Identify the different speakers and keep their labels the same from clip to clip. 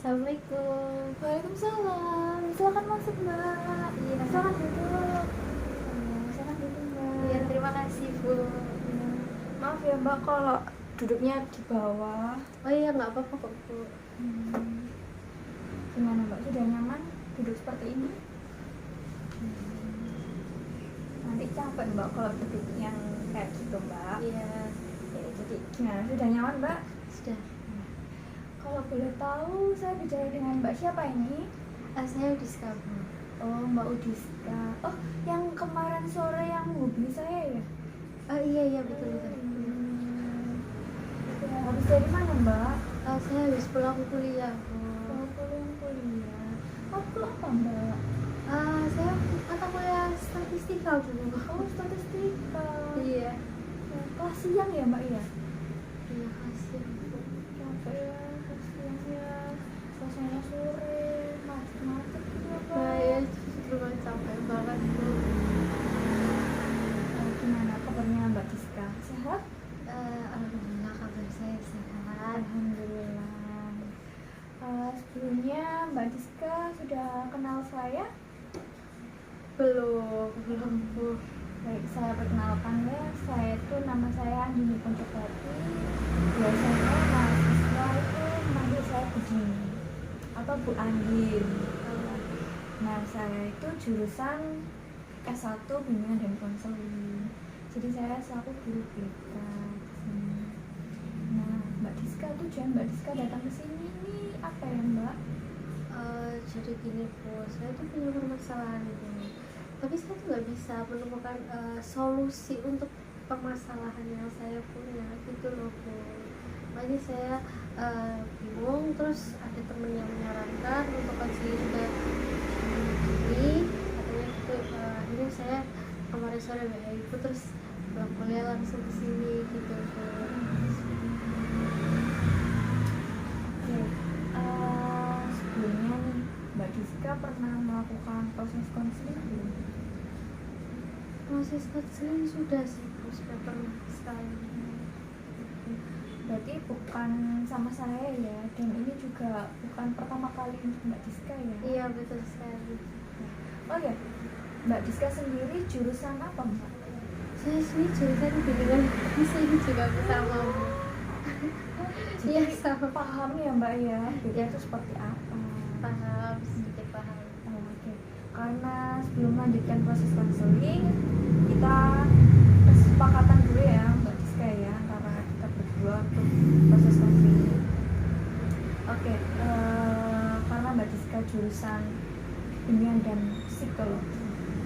Speaker 1: Assalamualaikum.
Speaker 2: Waalaikumsalam. Silakan masuk, Mbak.
Speaker 1: Iya.
Speaker 2: Silakan duduk. Silakan duduk, Mbak.
Speaker 1: Iya, terima kasih, Bu.
Speaker 2: Iya. Maaf ya, Mbak, kalau duduknya di bawah.
Speaker 1: Oh iya, nggak apa-apa kok, Bu.
Speaker 2: Gimana, Mbak? Sudah nyaman duduk seperti ini? Nanti capek, Mbak, kalau duduk yang kayak gitu, Mbak.
Speaker 1: Iya,
Speaker 2: Ya, jadi gimana? Sudah nyaman, Mbak?
Speaker 1: sudah.
Speaker 2: Kalau boleh tahu, saya bicara dengan Mbak siapa ini?
Speaker 1: Saya Diska, Bu.
Speaker 2: Oh, Mbak Udiska. Oh, yang kemarin sore yang hubungi saya ya?
Speaker 1: Oh iya, betul.
Speaker 2: Ya, habis dari mana, Mbak?
Speaker 1: Saya habis pulang kuliah, Bu.
Speaker 2: Oh, kuliah. Waktu apa, Mbak?
Speaker 1: Saya mata kuliah statistika, Bu.
Speaker 2: Oh, statistika.
Speaker 1: Iya.
Speaker 2: Kelas siang ya, Mbak ya?
Speaker 1: Iya, kasih, Bu.
Speaker 2: Capek ya, kelas siangnya. Selesainya sore, macet-macet gitu, Mbak.
Speaker 1: Saya cuma capek banget, Bu.
Speaker 2: Gimana kabarnya Mbak Diska? Sehat?
Speaker 1: Alhamdulillah kabar saya sehat.
Speaker 2: Alhamdulillah. Sebelumnya Mbak Diska sudah kenal saya?
Speaker 1: Belum, Bu.
Speaker 2: Baik, saya perkenalkan ya. Nama saya Andini Poncokati. Biasanya mahasiswa itu manggil saya begini atau Bu Andin. Nah, saya itu jurusan S1 Bimbingan dan Konseling. Jadi saya selaku guru BK di sini. Nah, Mbak Diska, tujuan Mbak Diska datang ke sini nih apa ya, Mbak?
Speaker 1: Jadi gini, Bu, saya tuh punya permasalahan, Bu. Tapi saya tuh nggak bisa menemukan solusi untuk permasalahan yang saya punya gitu loh, Bu. Makanya saya bingung, terus ada temen yang menyarankan untuk konseling ke ini, katanya gitu. Ini saya kemarin sore WA itu, terus pulang kuliah langsung ke sini gitu, Bu.
Speaker 2: Oke, sebelumnya nih Mbak Diska pernah melakukan proses konseling belum?
Speaker 1: Proses konseling sudah sih, Bu, sudah pernah sekali.
Speaker 2: Berarti bukan sama saya ya, dan ini juga bukan pertama kali untuk Mbak Diska ya?
Speaker 1: Iya, betul sekali.
Speaker 2: Oh ya, Mbak Diska sendiri jurusan apa, Mbak?
Speaker 1: Saya sendiri jurusan bimbingan konseling juga bersama, Bu. Iya,
Speaker 2: Jadi
Speaker 1: sama.
Speaker 2: paham ya, Mbak ya, beda itu seperti apa?
Speaker 1: Paham, sedikit paham.
Speaker 2: Oh, oke. Karena sebelum melanjutkan proses konseling, kita kesepakatan dulu ya Mbak Diska ya, antara kita berdua untuk proses konseling. Oke, karena Mbak Diska jurusan bimbingan dan psikologi,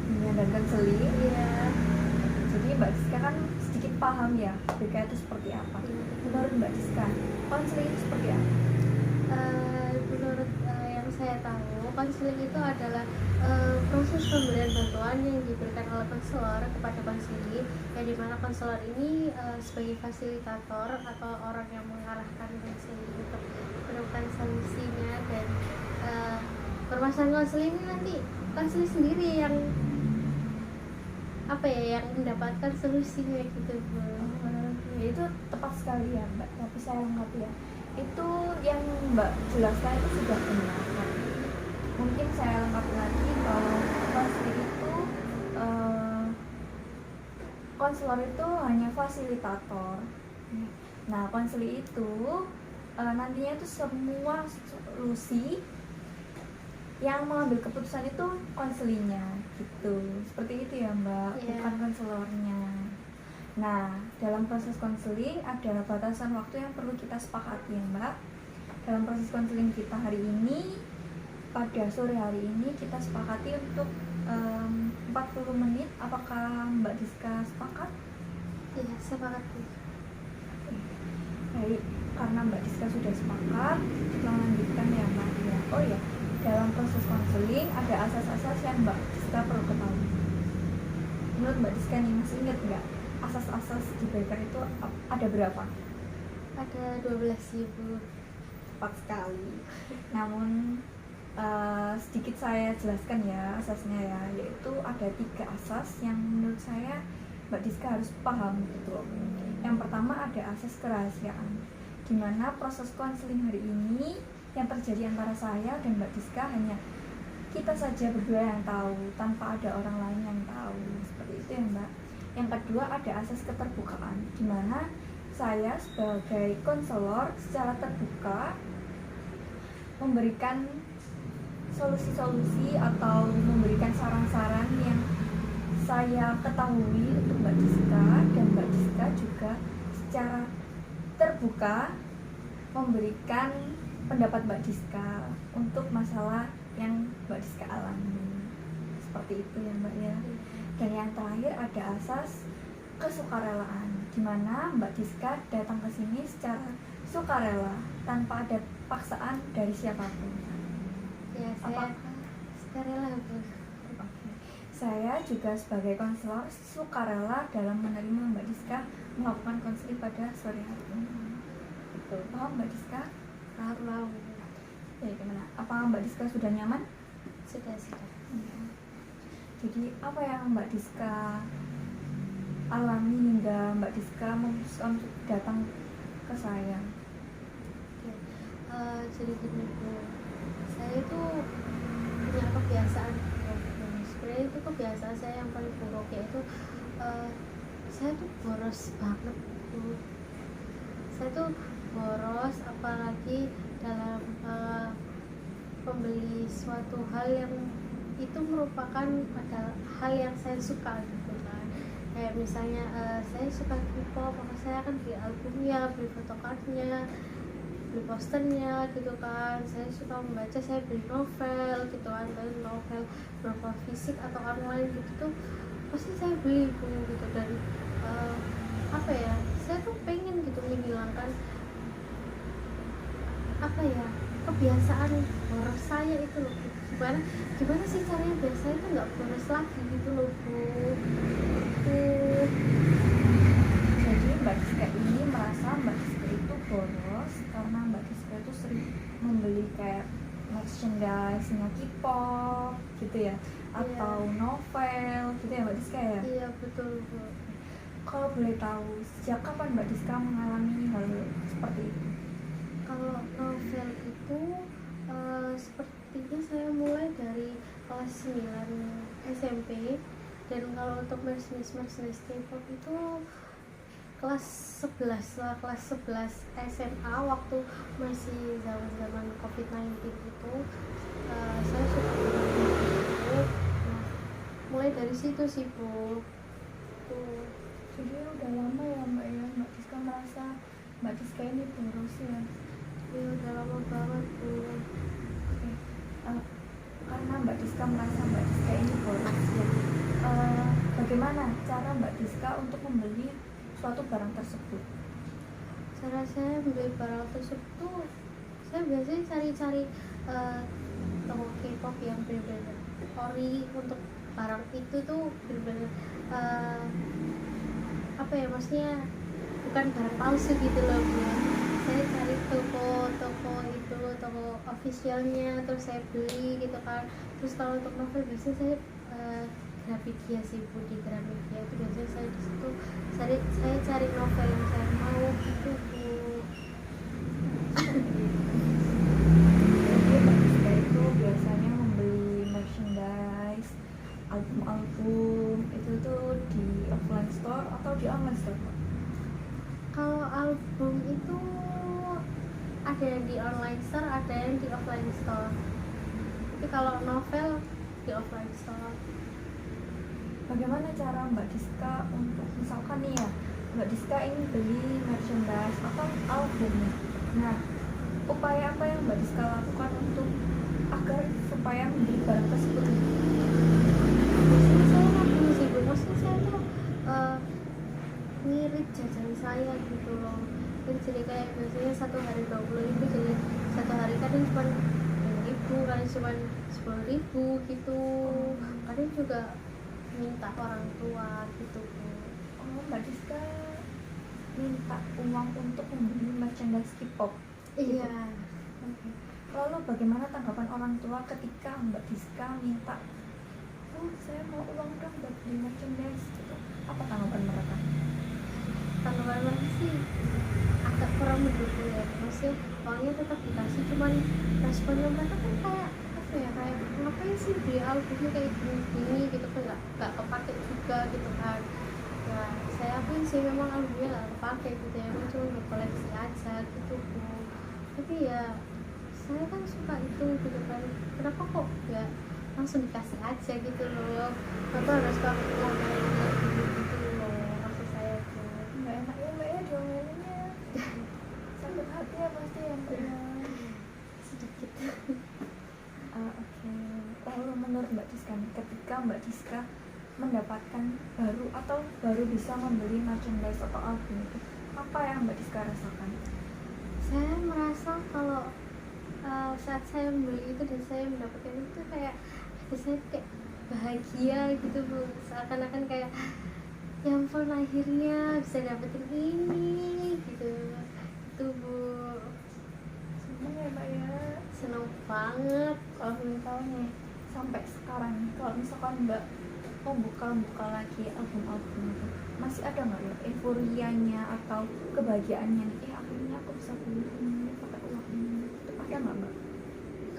Speaker 2: bimbingan dan konseling.
Speaker 1: Iya.
Speaker 2: Jadi Mbak Diska kan sedikit paham ya BK itu seperti apa. Menurut Mbak Diska, konseling itu seperti apa?
Speaker 1: Menurut yang saya tahu, konseling itu adalah proses pemberian bantuan yang diberikan oleh konselor kepada konseling, yang dimana konselor ini sebagai fasilitator atau orang yang mengarahkan konseling untuk menemukan solusinya, dan permasalahan konseling ini nanti konseling sendiri yang yang mendapatkan solusinya gitu, Bu.
Speaker 2: Ya, itu tepat sekali ya Mbak, tapi saya lengkap ya, itu yang Mbak jelaskan itu sudah benar. Mungkin saya lengkapi lagi kalau konselor itu hanya fasilitator. Nah, konseling itu nantinya itu semua solusi yang mengambil keputusan itu konselingnya gitu, seperti itu ya Mbak.
Speaker 1: Yeah.
Speaker 2: Bukan konselornya. Nah, dalam proses konseling ada batasan waktu yang perlu kita sepakati ya Mbak. Dalam proses konseling kita hari ini, pada sore hari ini kita sepakati untuk 40 menit. Apakah Mbak Diska sepakat?
Speaker 1: Iya, sepakat, Bu.
Speaker 2: Baik, karena Mbak Diska sudah sepakat, kita lanjutkan ya Mbak ya. Oh ya, dalam proses konseling ada asas-asas yang Mbak Diska perlu ketahui. Menurut Mbak Diska nih, masih ingat nggak asas-asas di BK itu ada berapa?
Speaker 1: Ada 12.000.
Speaker 2: Tepat sekali. Namun sedikit saya jelaskan ya asasnya ya, yaitu ada 3 asas yang menurut saya Mbak Diska harus paham gitu. Yang pertama ada asas kerahasiaan, dimana proses konseling hari ini yang terjadi antara saya dan Mbak Diska hanya kita saja berdua yang tahu, tanpa ada orang lain yang tahu. Seperti itu ya Mbak. Yang kedua ada asas keterbukaan, di mana saya sebagai konselor secara terbuka memberikan solusi-solusi atau memberikan saran-saran yang saya ketahui untuk Mbak Diska, dan Mbak Diska juga secara terbuka memberikan pendapat Mbak Diska untuk masalah yang Mbak Diska alami. Seperti itu ya Mbak ya. Dan yang terakhir ada asas kesukarelaan, di mana Mbak Diska datang ke sini secara sukarela tanpa ada paksaan dari siapapun.
Speaker 1: Ya, saya sukarela Bu.
Speaker 2: Saya juga sebagai konselor sukarela dalam menerima Mbak Diska melakukan konseling pada sore hari ini. Betul, paham Mbak Diska?
Speaker 1: Paham.
Speaker 2: Ya, gimana? Apa Mbak Diska sudah nyaman?
Speaker 1: Sudah.
Speaker 2: Ya. Jadi apa yang Mbak Diska alami hingga Mbak Diska memutuskan untuk datang ke saya?
Speaker 1: Oke. Jadi gini Bu, saya itu punya kebiasaan sebenarnya itu kebiasaan saya yang paling buruk, yaitu saya tuh boros banget Bu. Saya tuh boros, apalagi dalam membeli suatu hal yang itu merupakan adalah hal yang saya suka gitu kan. Kayak misalnya saya suka K-pop, maka saya akan beli albumnya, beli photocardnya, beli posternya gitu kan. Saya suka membaca, saya beli novel gitu kan, beli novel berupa fisik atau online gitu tuh pasti saya beli Bu gitu. Dan apa ya, saya tuh pengen gitu menghilangkan apa ya, kebiasaan boros saya itu loh. Gimana sih caranya biar saya itu nggak boros lagi gitu loh Bu.
Speaker 2: Jadi Mbak Diska ini merasa Mbak Diska itu boros karena Mbak Diska itu sering membeli kayak merchandise-nya K-pop gitu ya, atau novel gitu ya Mbak Diska ya?
Speaker 1: Iya betul Bu.
Speaker 2: Kalau boleh tahu, sejak kapan Mbak Diska mengalami hal seperti itu?
Speaker 1: Kalau novel itu sepertinya saya mulai dari kelas 9 SMP, dan kalau untuk merchandise K-pop itu kelas 11 lah, kelas 11 SMA waktu masih zaman COVID-19 itu saya suka banget itu. Nah, mulai dari situ sih Bu.
Speaker 2: Jadi udah lama ya Mbak ya, Mbak Diska merasa Mbak Diska ini boros ya?
Speaker 1: Ya udah lama banget Bu.
Speaker 2: Karena Mbak Diska merasa Mbak Diska ini boros ya, bagaimana cara Mbak Diska untuk membeli suatu barang tersebut?
Speaker 1: Cara saya membeli barang tersebut tuh, saya biasanya cari-cari toko K-pop yang benar-benar ori untuk barang itu tuh, benar-benar apa ya, maksudnya bukan barang palsu gitu loh Bu. Saya cari toko itu, toko officialnya, terus saya beli gitu kan. Terus kalau untuk novel biasanya saya Gramedia sih Bu. Di Gramedia itu biasanya saya di situ saya cari novel yang saya mau gitu Bu.
Speaker 2: Jadi Mbak Diska itu biasanya membeli merchandise, album-album itu tuh di offline store atau di online store?
Speaker 1: Kalau album itu ada yang di online store, ada yang di offline store. Tapi kalau novel di offline store.
Speaker 2: Bagaimana cara Mbak Diska untuk, misalkan nih ya, Mbak Diska ingin beli merchandise atau albumnya, nah upaya apa yang Mbak Diska lakukan untuk agar supaya membeli barang tersebut?
Speaker 1: Maksudnya saya ngabung sih Bu, maksudnya saya tuh ngirit jajan saya gitu loh. Jadi kayak biasanya satu hari 20.000, jadi satu hari kadang cuma 5.000, kadang cuma 10.000 gitu. Kadang juga minta orang tua gitu Bu.
Speaker 2: Oh, Mbak Diska minta uang untuk membeli merchandise K-pop?
Speaker 1: Iya.
Speaker 2: Okay. Lalu bagaimana tanggapan orang tua ketika Mbak Diska minta, oh saya mau uang dong buat beli merchandise gitu? Apa tanggapan mereka?
Speaker 1: Tanggapan mereka sih agak kurang mendukung ya, maksudnya uangnya tetap dikasih, cuman responnya mereka kan kayak apa ya, kayak ngapain sih beli albumnya kayak gini gitu kan, nggak kepake juga gitu kan. Nah saya pun sih memang albumnya nggak kepake gitu ya, emang cuma untuk koleksi aja gitu Bu. Tapi ya saya kan suka itu gitu kan, kenapa kok ya langsung dikasih aja gitu loh, kenapa harus pakai uang kayak gitu loh, maksud saya tuh.
Speaker 2: nggak enak ya mbak ya diomelinnya, sakit hati ya pasti ya mbak ya.
Speaker 1: Sedikit.
Speaker 2: Oke. Lalu menurut Mbak Diska nih, ketika Mbak Diska mendapatkan baru bisa membeli merchandise atau album itu, apa yang Mbak Diska rasakan?
Speaker 1: Saya merasa kalau saat saya membeli itu dan saya mendapatkan itu kayak hati saya kayak bahagia gitu Bu, seakan-akan kayak ya ampun akhirnya bisa dapetin ini gitu, itu Bu.
Speaker 2: Seneng ya mbak ya.
Speaker 1: Seneng banget.
Speaker 2: Kalau boleh tahu nih, sampai sekarang nih, kalau misalkan mbak mau buka lagi album-album itu, masih ada nggak ya euforianya atau kebahagiaannya nih, akhirnya aku bisa beli ini pakai uang ini, itu ada nggak mbak?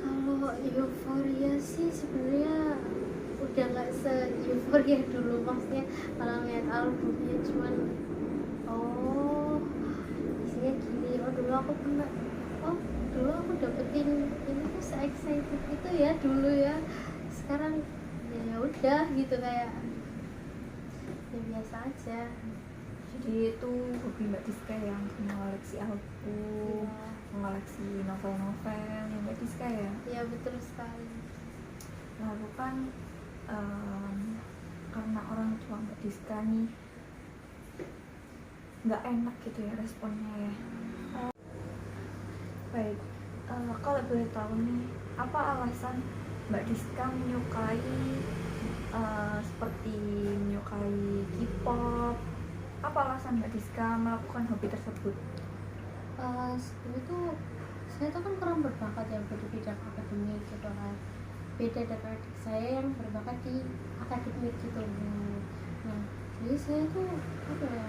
Speaker 1: Kalau euforia sih sebenarnya udah nggak se euforia dulu, maksudnya kalau ngeliat albumnya cuman oh isinya gini, dulu aku dapetin ini tuh se excited itu ya dulu ya, sekarang ya udah gitu kayak ya biasa aja.
Speaker 2: Jadi itu hobi Mbak Diska yang mengoleksi album,
Speaker 1: Iya.
Speaker 2: mengoleksi novel-novel yang Mbak Diska ya.
Speaker 1: Ya betul sekali.
Speaker 2: Lalu kan karena orang tua Mbak Diska nih nggak enak gitu ya responnya ya. Baik, kalau boleh tahu nih, apa alasan Mbak Diska menyukai seperti menyukai K-pop? Apa alasan Mbak Diska melakukan hobi tersebut?
Speaker 1: Sebenarnya tuh saya tuh kan kurang berbakat ya di bidang akademik gitu kan, beda dengan adik saya yang berbakat di akademik gitu. Nah jadi saya tuh apa ya,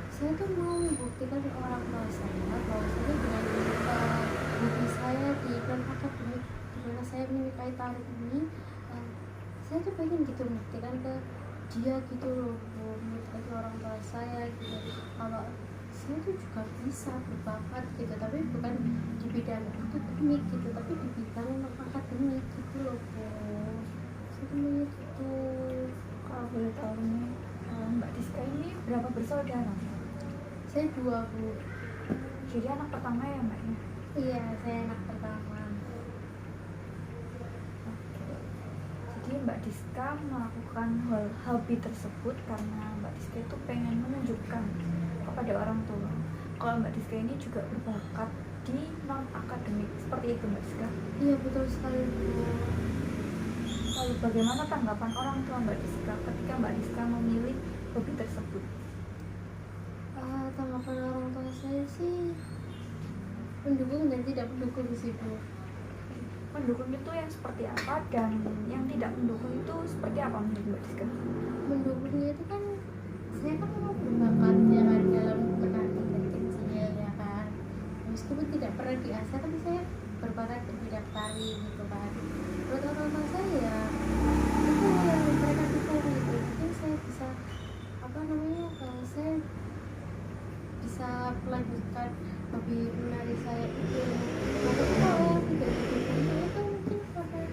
Speaker 1: saya tuh mau membuktikan ke orang tua saya bahwa saya dengan hobi saya di non akademik, dimana saya menyukai tari ini, saya tuh pengen gitu membuktikan ke dia gitu loh, membuktikan ke orang tua saya gitu kalau saya tuh juga bisa berbakat gitu, tapi bukan di bidang akademik gitu, tapi di bidang non akademik gitu loh Bu. Saya tuh maunya gitu.
Speaker 2: Kalau boleh tahu nih, Mbak Diska ini berapa bersaudara?
Speaker 1: Saya 2 Bu.
Speaker 2: Jadi anak pertama ya Mbak ya?
Speaker 1: Iya, saya anak pertama.
Speaker 2: Oke. Jadi Mbak Diska melakukan hobi tersebut karena Mbak Diska itu pengen menunjukkan kepada orang tua kalau Mbak Diska ini juga berbakat di non akademik, seperti itu Mbak Diska.
Speaker 1: Iya betul sekali Bu.
Speaker 2: Lalu bagaimana tanggapan orang tua Mbak Diska ketika Mbak Diska memilih hobi tersebut?
Speaker 1: Tanggapan orang tua saya sih mendukung dan tidak mendukung sih Bu.
Speaker 2: Mendukung itu yang seperti apa dan yang tidak mendukung itu seperti apa menurut Mbak Diska?
Speaker 1: Mendukungnya itu kan saya kan mau berbakat ya kan dalam menari dari kecil ya kan, meskipun tidak pernah diasah tapi saya berbakat di bidang tari gitu kan. Menurut orang tua saya ya itu yang mereka dukung gitu, mungkin saya bisa apa namanya, saya bisa melanjutkan hobi menari saya itu. Tapi kalau yang tidak didukung itu mungkin karena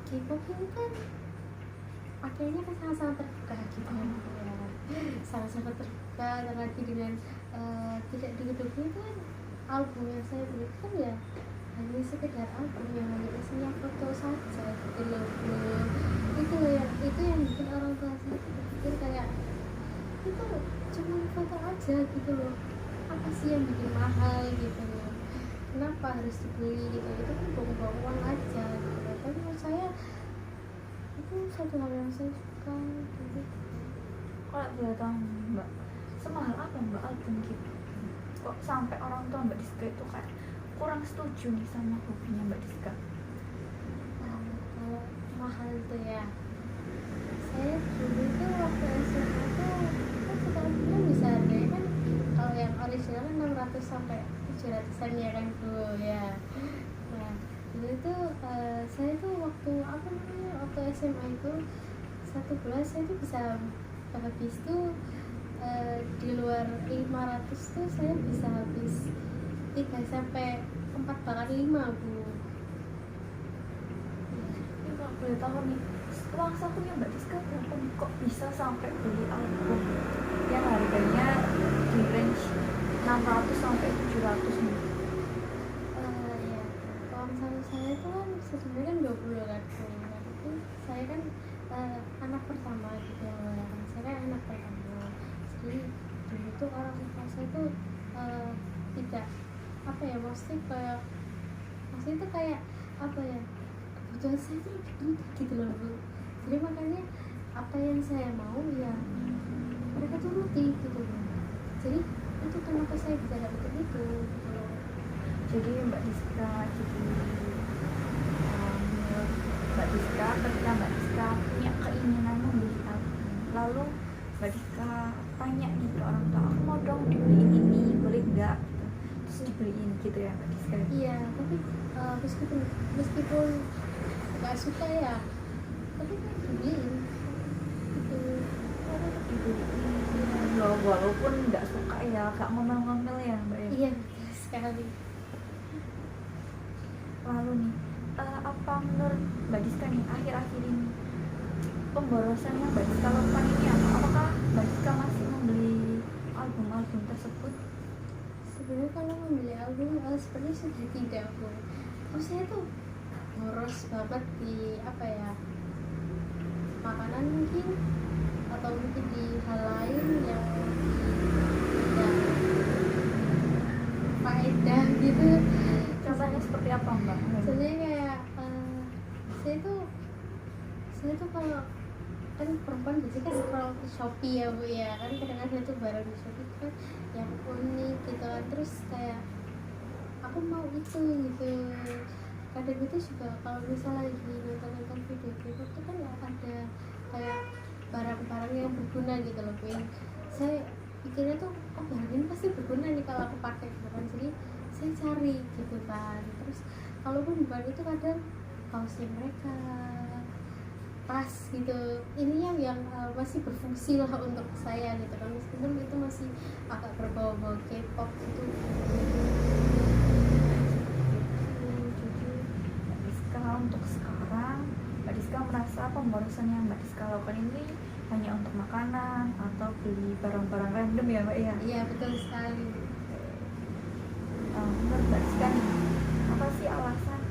Speaker 1: K-pop ini kan akhirnya kan sangat-sangat terbuka gitu kan ya, sangat-sangat terbuka, dan lagi dengan tidak didukung itu kan album yang saya beli kan ya hanya sekedar album yang hanya isinya foto saja gitu loh Bu. Itu yang bikin orang tua saya berpikir kayak itu cuma foto aja gitu loh, apa sih yang bikin mahal gitu loh, kenapa harus dibeli gitu, itu kan buang-buang uang aja gitu loh. Tapi menurut saya itu satu hal yang saya suka gitu.
Speaker 2: Kalau boleh tahu Mbak, semahal apa Mbak album gitu? Kok sampai orang tua Mbak Diska itu kayak kurang setuju nih sama hobinya Mbak Diska?
Speaker 1: Kalau mahal itu ya, saya dulu itu waktu SMA tuh kan sekarang bisa harganya kan, kalau yang original kan 600 sampai 700an ya kan Bu ya. satu bulan saya tuh bisa habis tuh di luar 500 tuh saya bisa habis 3 sampai 4 bahkan 5 bu.
Speaker 2: Ini kalau boleh tahu nih, uang sakunya Mbak Diska berapa nih? Kok bisa sampai beli album yang harganya di range 600 sampai 700 nih?
Speaker 1: Ya uang saku saya tuh kan sebenarnya kan 20 kan bu. Tapi saya kan anak pertama gitu ya, saya kan anak pertama, jadi dulu tuh orang tua saya tuh tidak apa ya, maksudnya itu kayak apa ya, kebutuhan saya itu lebih penting gitu loh bu. Jadi makanya apa yang saya mau ya mereka turuti gitu loh. Jadi itu kenapa saya bisa dapat itu gitu loh.
Speaker 2: Jadi Mbak Diska jadi menurut Mbak Diska, ketika Mbak Diska punya keinginan membeli album, lalu Mbak Diska tanya nih ke orang tua, aku mau dong dibeliin ini, boleh nggak? Terus dibeliin gitu ya Mbak Diska.
Speaker 1: Iya, tapi meskipun nggak suka ya, tapi kan dibeliin gitu.
Speaker 2: Dibeliin loh, walaupun nggak suka ya, nggak ngomel-ngomel ya Mbak ya.
Speaker 1: Iya, betul sekali.
Speaker 2: Lalu nih, apa menurut Mbak Diska nih akhir-akhir ini pemborosan yang Mbak Diska lakukan ini apa? Apakah Mbak Diska masih membeli album-album tersebut?
Speaker 1: Sebenarnya kalau membeli album sebenarnya sudah tidak bu. Terus saya tuh boros banget di apa ya, makanan mungkin, atau mungkin di hal lain yang tidak faedah gitu.
Speaker 2: Contohnya seperti apa Mbak?
Speaker 1: Sebenarnya kayak saya tuh kalau kan perempuan biasanya kan scroll ke Shopee ya bu ya, kan kadang-kadang tuh barang di Shopee kan yang unik gitu kan, terus kayak aku mau itu gitu. Kadang itu juga kalau misalnya lagi nonton video K-pop tuh kan ada kayak barang-barang yang berguna gitu loh bu. Saya pikirnya tuh barang ini pasti berguna nih kalau aku pakai gitu kan, jadi saya cari gitu kan. Terus kalaupun bukan itu kadang kaosnya mereka, tas gitu, ini yang masih berfungsi lah untuk saya gitu kan, meskipun itu masih agak berbau-bau K-pop gitu.
Speaker 2: Jadi Mbak Diska untuk sekarang, Mbak Diska merasa pemborosan yang Mbak Diska lakukan ini hanya untuk makanan atau beli barang-barang random ya Mbak ya?
Speaker 1: Iya betul sekali.
Speaker 2: Menurut Mbak Diska nih, apa sih alasan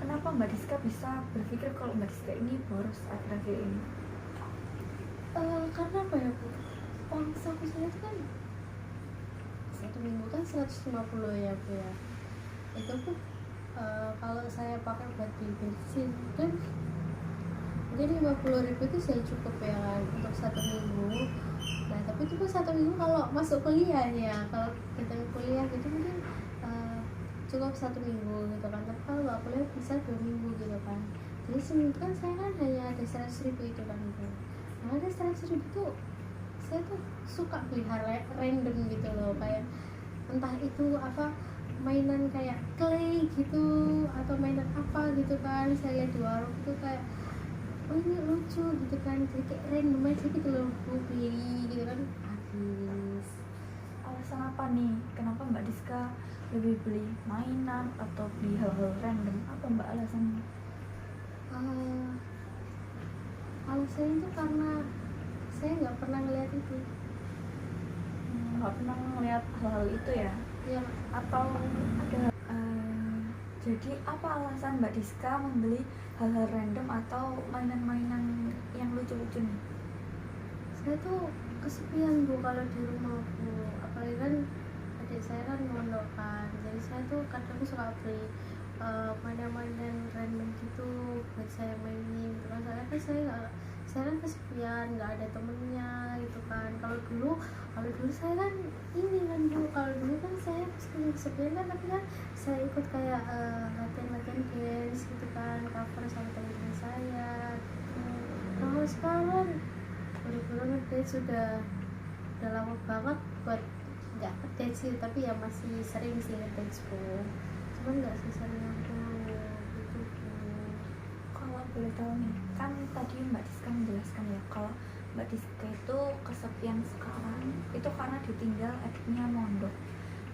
Speaker 2: kenapa Mbak Diska bisa berpikir kalau Mbak Diska ini boros akhir-akhir ini?
Speaker 1: Karena apa ya bu, uang saku saya itu kan satu minggu kan 150 ya bu ya, itu pun kalau saya pakai buat beli bensin kan mungkin 50.000 itu saya cukup ya kan untuk satu minggu. Nah tapi itu pun satu minggu kalau masuk kuliah ya, kalau kita kuliah gitu mungkin cukup satu minggu gitu kan, tapi kalau nggak kuliah bisa 2 minggu gitu kan. Jadi seminggu kan saya kan hanya ada 100.000 itu kan gitu. Nah ada 100.000 tuh saya tuh suka beli hal random gitu loh, kayak entah itu apa, mainan kayak clay gitu atau mainan apa gitu kan, saya lihat di warung itu kayak oh ini lucu gitu kan, jadi kayak random aja gitu loh, aku beli gitu kan habis.
Speaker 2: Alasan apa nih kenapa Mbak Diska lebih beli mainan atau beli hal-hal random? Apa Mbak alasannya?
Speaker 1: Alasannya itu karena saya nggak pernah ngeliat itu.
Speaker 2: Nggak pernah ngeliat hal-hal itu ya?
Speaker 1: Ya
Speaker 2: Atau ada jadi apa alasan Mbak Diska membeli hal-hal random atau mainan-mainan yang lucu-lucu nih?
Speaker 1: saya tuh kesepian bu kalau di rumah bu, apalagi kan adik saya kan mondok kan, jadi saya tuh kadang suka beli mainan-mainan random gitu buat saya mainin. Terus saya kan kesepian, nggak ada temennya gitu kan. Kalau dulu saya kan ini kan bu, kalau dulu kan saya kesepian kan, tapi kan saya ikut kayak latihan dance gitu kan, cover sama teman-teman saya gitu. Kalau sekarang bener-bener ngedance sudah lama banget buat nggak ngedance sih, tapi ya masih sering sih ngedance bu, cuman nggak sesering yang dulu gitu bu.
Speaker 2: Kalau boleh tahu nih, kan tadi Mbak Diska menjelaskan ya kalau Mbak Diska itu kesepian sekarang itu karena ditinggal adiknya mondok.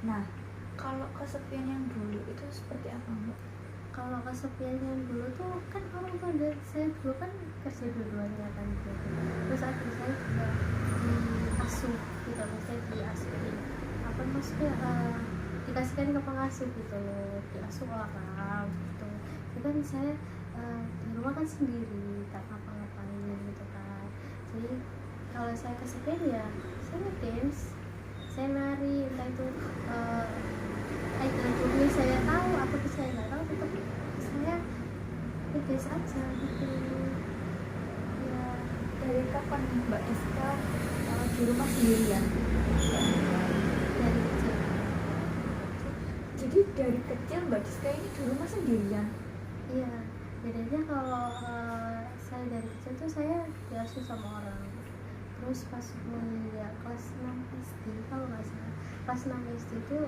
Speaker 2: Nah, kalau kesepian yang dulu itu seperti apa Mbak?
Speaker 1: Kalau kesepian yang dulu tuh kan orang tua dari saya dulu kan kerja dua-duanya kan gitu. Terus adik saya juga diasuh gitu, maksudnya diasuhin apa maksudnya dikasihkan ke pengasuh gitu loh, diasuh orang gitu. Jadi kan saya di rumah kan sendiri tak ngapa-ngapain gitu kan. Jadi kalau saya kesepian ya saya dance, saya nari, entah itu idol dulu saya tahu atau saya nggak tahu, tetap saya dance aja gitu ya.
Speaker 2: Dari kapan Mbak Diska di rumah sendirian?
Speaker 1: Dari kecil.
Speaker 2: Jadi dari kecil Mbak Diska ini di rumah sendirian?
Speaker 1: Iya, bedanya kalau saya dari kecil tuh saya diasuh sama orang. Terus pas menginjak kelas 6 SD kalau nggak salah, kelas 6 SD itu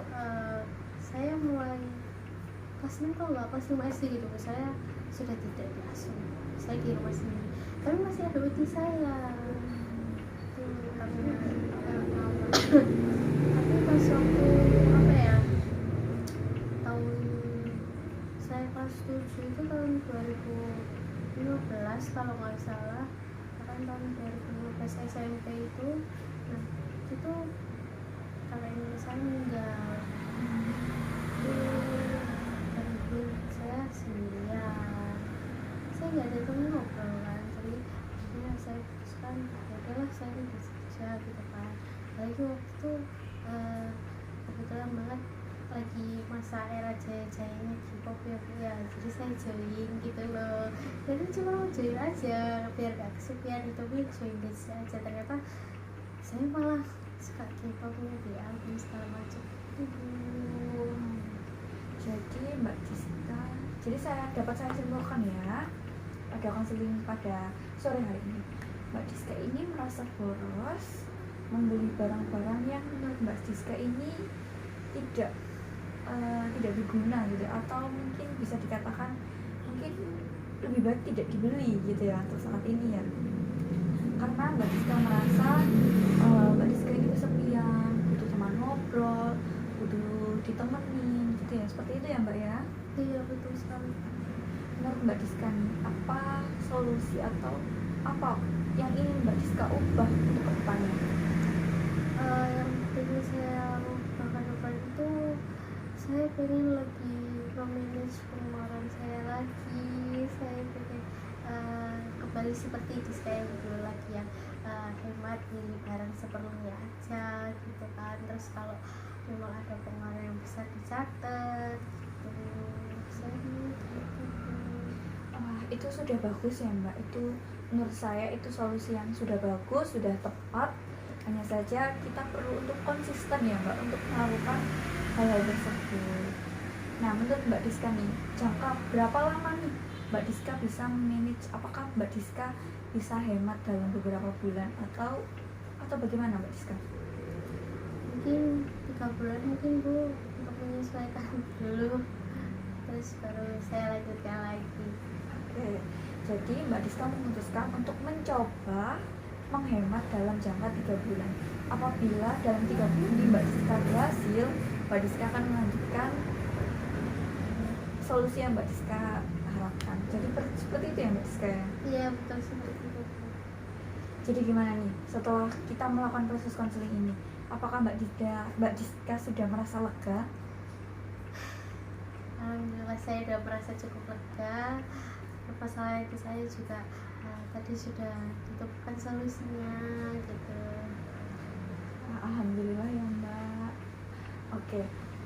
Speaker 1: saya mulai kelas 6 kalau nggak kelas 5 SD gitu, saya sudah tidak diasuh, saya di rumah sendiri. Tapi masih ada uji saya tuh, tapi tapi pas waktu apa ya, tahun saya kelas 7 itu tahun 2015 kalau nggak salah, kan tahun 2015 SMP itu. Nah itu kakaknya saya meninggal itu, dan itu saya sendirian, saya nggak ada temen ngobrol kan. Jadi akhirnya saya putuskan ya udahlah saya udah kerja gitu kan. Apalagi waktu itu kebetulan banget lagi masa era jaya-jayanya K-pop ya Bu ya, jadi saya join gitu loh. Jadi cuma mau join aja biar gak kesepian, itu pun join dance aja. Ternyata saya malah suka K-popnya di album segala macam.
Speaker 2: Jadi Mbak Diska, jadi dapat saya simpulkan ya, ada konseling pada sore hari ini. Mbak Diska ini merasa boros membeli barang-barang yang menurut Mbak Diska ini tidak berguna gitu, atau mungkin bisa dikatakan mungkin lebih baik tidak dibeli gitu ya untuk saat ini ya, karena Mbak Diska merasa Mbak Diska ini kesepian, butuh teman ngobrol, butuh ditemenin gitu ya, seperti itu ya Mbak ya.
Speaker 1: Iya betul sekali.
Speaker 2: Menurut Mbak Diska nih, apa solusi atau apa yang ingin Mbak Diska ubah untuk kedepannya?
Speaker 1: Yang penting saya ubahkan depan itu, saya pengen lebih memanage pengeluaran saya lagi. Saya pengen kembali seperti itu saya dulu lagi ya, hemat, beli barang seperlunya aja gitu kan. Terus kalau memang ada pengeluaran yang besar dicatat gitu. Saya gitu.
Speaker 2: Itu sudah bagus ya Mbak, itu menurut saya itu solusi yang sudah bagus, sudah tepat. Hanya saja kita perlu untuk konsisten ya Mbak untuk melakukan hal-hal tersebut. Nah menurut Mbak Diska nih, jangka berapa lama nih Mbak Diska bisa manage? Apakah Mbak Diska bisa hemat dalam beberapa bulan atau bagaimana Mbak Diska?
Speaker 1: Mungkin 3 bulan mungkin Bu, untuk menyesuaikan dulu, terus baru saya lanjutkan lagi.
Speaker 2: Oke, jadi Mbak Diska memutuskan untuk mencoba menghemat dalam jangka 3 bulan. Apabila dalam 3 bulan ini Mbak Diska berhasil, Mbak Diska akan melanjutkan solusi yang Mbak Diska harapkan. Jadi seperti itu ya Mbak Diska ya?
Speaker 1: Iya betul seperti itu.
Speaker 2: Jadi gimana nih setelah kita melakukan proses konseling ini? Apakah Mbak Diska sudah merasa lega?
Speaker 1: Alhamdulillah saya sudah merasa cukup lega. Masalah itu saya juga tadi sudah ditemukan solusinya gitu.
Speaker 2: Alhamdulillah ya Mbak. Oke,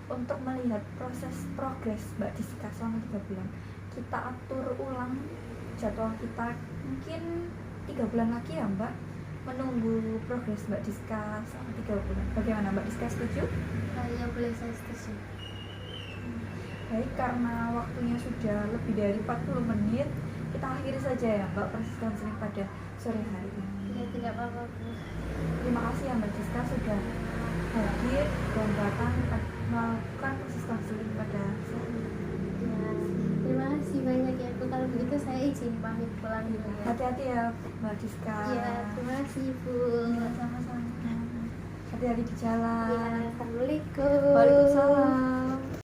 Speaker 2: untuk melihat proses progres Mbak Diska selama 3 bulan, kita atur ulang jadwal kita mungkin 3 bulan lagi ya Mbak, menunggu progres Mbak Diska selama 3 bulan. Bagaimana Mbak Diska, setuju?
Speaker 1: Ya boleh, saya setuju.
Speaker 2: Baik, karena waktunya sudah lebih dari 40 menit, kita akhiri saja ya Mbak proses konseling pada sore hari ini.
Speaker 1: Ya tidak apa-apa Bu.
Speaker 2: Terima kasih ya Mbak Diska sudah hadir dan datang melakukan proses konseling pada sore ini.
Speaker 1: Ya, terima kasih banyak ya Bu. Kalau begitu saya izin pamit. pulang dulu ya.
Speaker 2: Hati-hati ya Mbak Diska.
Speaker 1: Iya, terima kasih Ibu.
Speaker 2: Iya, sama-sama. Hati-hati di jalan.
Speaker 1: Iya, assalamualaikum.
Speaker 2: Waalaikumsalam.